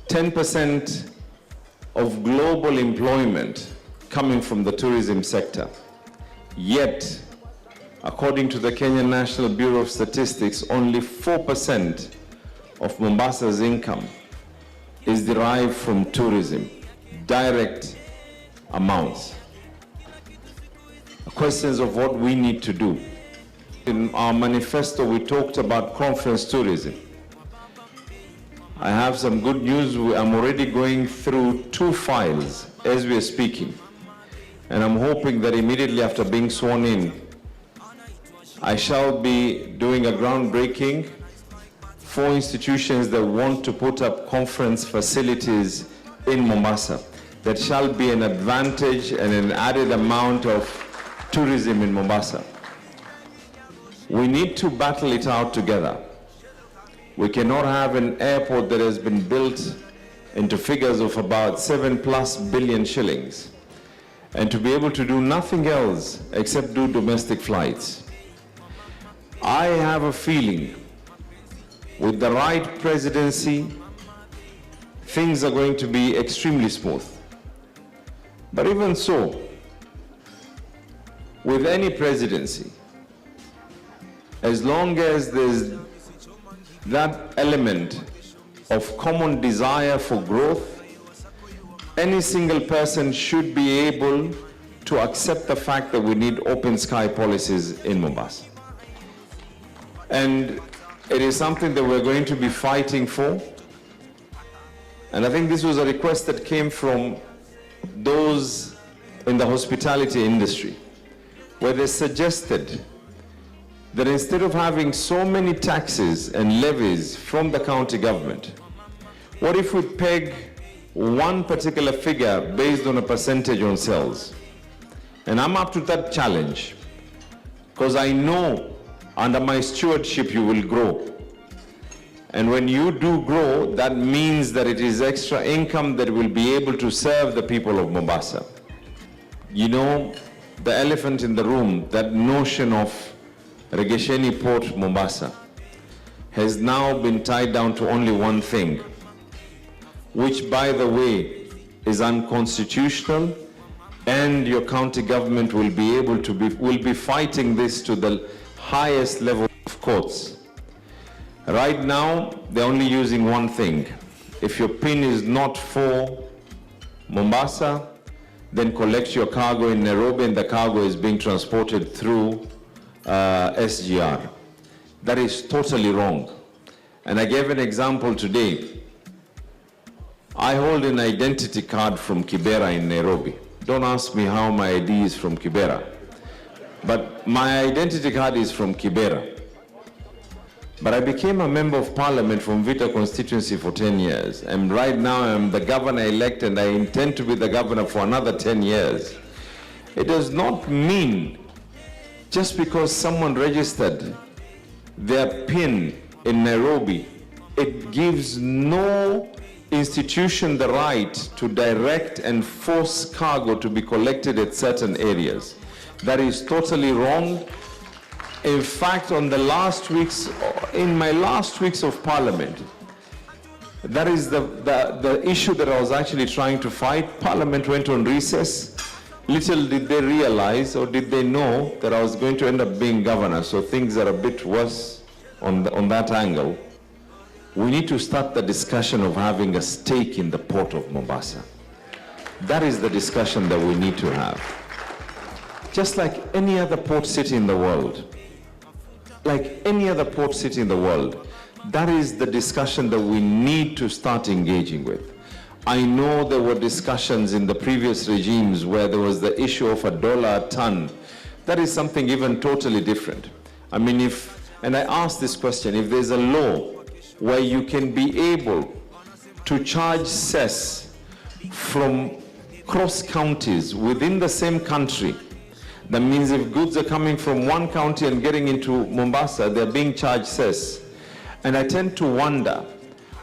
10% of global employment coming from the tourism sector. Yet, according to the Kenyan National Bureau of Statistics, only 4% of Mombasa's income is derived from tourism, direct amounts. Questions of what we need to do. In our manifesto, we talked about conference tourism. I have some good news. I'm already going through 2 files as we are speaking. And I'm hoping that immediately after being sworn in, I shall be doing a groundbreaking for institutions that want to put up conference facilities in Mombasa. That shall be an advantage and an added amount of tourism in Mombasa. We need to battle it out together. We cannot have an airport that has been built into figures of about 7+ billion shillings and to be able to do nothing else except do domestic flights. I have a feeling with the right presidency, things are going to be extremely smooth. But even so, with any presidency, as long as there's that element of common desire for growth, any single person should be able to accept the fact that we need open sky policies in Mombasa. And it is something that we're going to be fighting for. And I think this was a request that came from those in the hospitality industry, where they suggested that instead of having so many taxes and levies from the county government, what if we peg one particular figure based on a percentage on sales? And I'm up to that challenge, because I know under my stewardship you will grow. And when you do grow, that means that it is extra income that will be able to serve the people of Mombasa. You know, the elephant in the room, that notion of Regesheni Port Mombasa, has now been tied down to only one thing, which, by the way, is unconstitutional, and your county government will be fighting this to the highest level of courts. Right now, they're only using one thing. If your PIN is not for Mombasa, then collect your cargo in Nairobi, and the cargo is being transported through SGR. That is totally wrong. And I gave an example today. I hold an identity card from Kibera in Nairobi. Don't ask me how my ID is from Kibera. But my identity card is from Kibera. But I became a member of parliament from Vita constituency for 10 years. And right now I'm the governor-elect, and I intend to be the governor for another 10 years. It does not mean just because someone registered their PIN in Nairobi, it gives no institution the right to direct and force cargo to be collected at certain areas. That is totally wrong. In fact, in my last weeks of parliament, that is the issue that I was actually trying to fight. Parliament went on recess. Little did they realize, or did they know, that I was going to end up being governor, so things are a bit worse on that angle. We need to start the discussion of having a stake in the port of Mombasa. That is the discussion that we need to have. Just like any other port city in the world. Like any other port city in the world. That is the discussion that we need to start engaging with. I know there were discussions in the previous regimes where there was the issue of $1 a ton. That is something even totally different. I mean, and I asked this question, if there's a law where you can be able to charge cess from cross counties within the same country, that means if goods are coming from one county and getting into Mombasa, they're being charged cess. And I tend to wonder,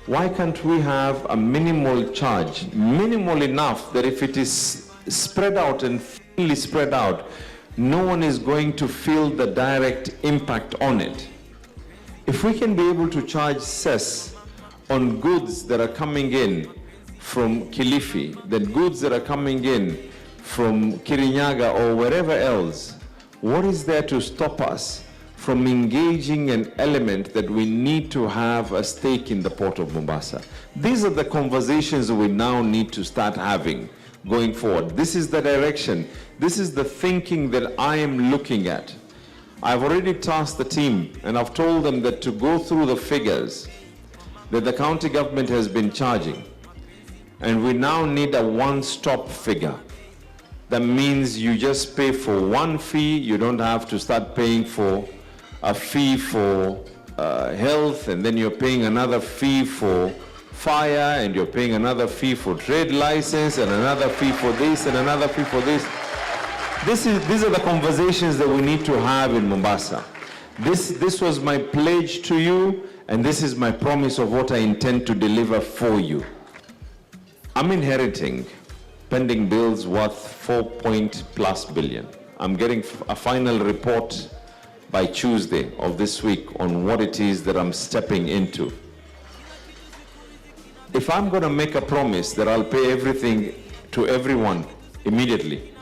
why can't we have a minimal charge, minimal enough that if it is spread out and thinly spread out, no one is going to feel the direct impact on it. If we can be able to charge cess on goods that are coming in from Kilifi, the goods that are coming in from Kirinyaga or wherever else, what is there to stop us from engaging an element that we need to have a stake in the port of Mombasa? These are the conversations we now need to start having going forward. This is the direction. This is the thinking that I am looking at. I've already tasked the team and I've told them that to go through the figures that the county government has been charging, and we now need a one-stop figure. That means you just pay for one fee, you don't have to start paying for a fee for health, and then you're paying another fee for fire, and you're paying another fee for trade license, and another fee for this, and another fee for this. These are the conversations that we need to have in Mombasa. This was my pledge to you, and this is my promise of what I intend to deliver for you. I'm inheriting pending bills worth 4+ billion. I'm getting a final report by Tuesday of this week on what it is that I'm stepping into. If I'm going to make a promise that I'll pay everything to everyone immediately,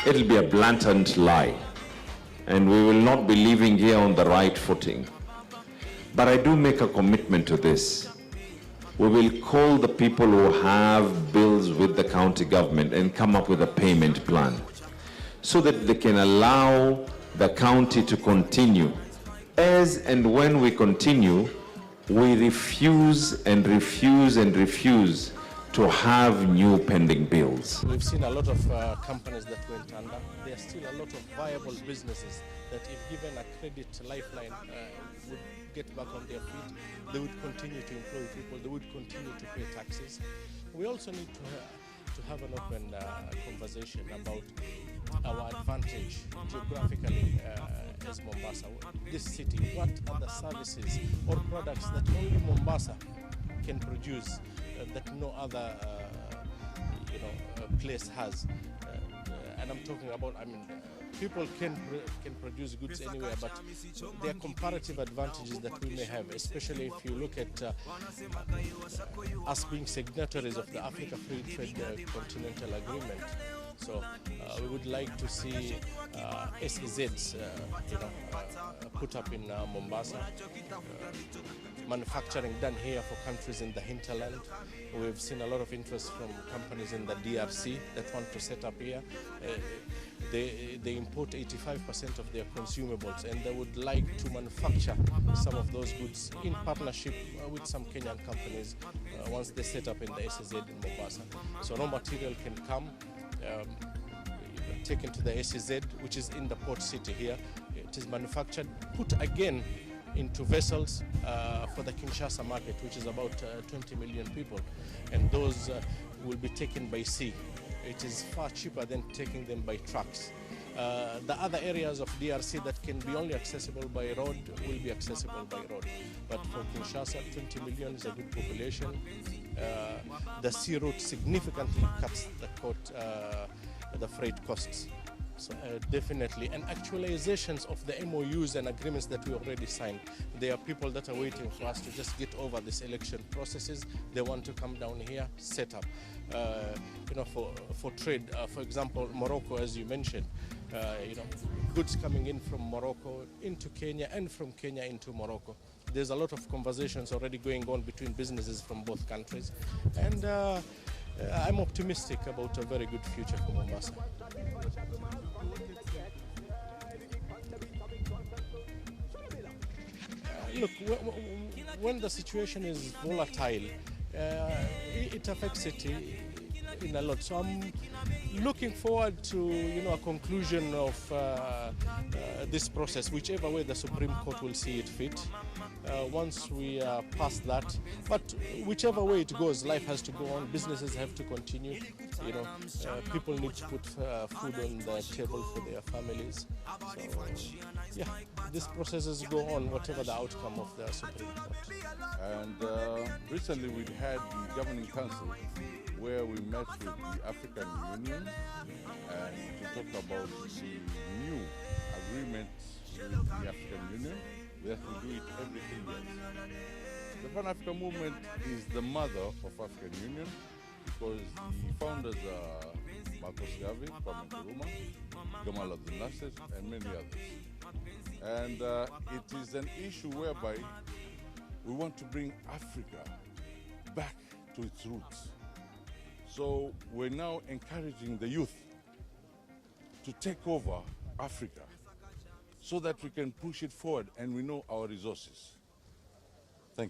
it'll be a blatant lie, and we will not be living here on the right footing. But I do make a commitment to this. We will call the people who have bills with the county government and come up with a payment plan so that they can allow the county to continue. As and when we continue, we refuse and refuse and refuse to have new pending bills. We've seen a lot of companies that went under. There are still a lot of viable businesses that, if given a credit lifeline, would get back on their feet. They would continue to employ people. They would continue to pay taxes. We also need to have an open conversation about our advantage geographically as Mombasa. This city, what are the services or products that only Mombasa can produce that no other place has? And I'm talking about, people can produce goods anywhere, but there are comparative advantages that we may have, especially if you look at us being signatories of the Africa Free Trade Continental Agreement. So we would like to see SEZs put up in Mombasa, manufacturing done here for countries in the hinterland. We've seen a lot of interest from companies in the DRC that want to set up here. They import 85% of their consumables, and they would like to manufacture some of those goods in partnership with some Kenyan companies once they set up in the SEZ in Mombasa. So raw material can come, taken to the SEZ, which is in the port city here. It is manufactured, put again into vessels for the Kinshasa market, which is about 20 million people, and those will be taken by sea. It is far cheaper than taking them by trucks. The other areas of DRC that can be only accessible by road will be accessible by road. But for Kinshasa, 20 million is a good population. The sea route significantly cuts the freight costs. So definitely, and actualizations of the MOUs and agreements that we already signed. There are people that are waiting for us to just get over these election processes. They want to come down here, set up, for trade. For example, Morocco, as you mentioned, goods coming in from Morocco into Kenya and from Kenya into Morocco. There's a lot of conversations already going on between businesses from both countries, and I'm optimistic about a very good future for Mombasa. Look, when the situation is volatile, it affects it in a lot. So I'm looking forward to a conclusion of this process, whichever way the Supreme Court will see it fit. Once we are past that, but whichever way it goes, life has to go on. Businesses have to continue. People need to put food on the table for their families. So, yeah, these processes go on, whatever the outcome of the Supreme Court. And recently we had the Governing Council where we met with the African Union and to talk about the new agreement with the African Union. We have to do it every 3 years. The Pan-African movement is the mother of African Union because the founders are Marcus Garvey, Kwame Nkrumah, Gamal Abdel Nasser, and many others. And it is an issue whereby we want to bring Africa back to its roots. So we're now encouraging the youth to take over Africa so that we can push it forward and we know our resources.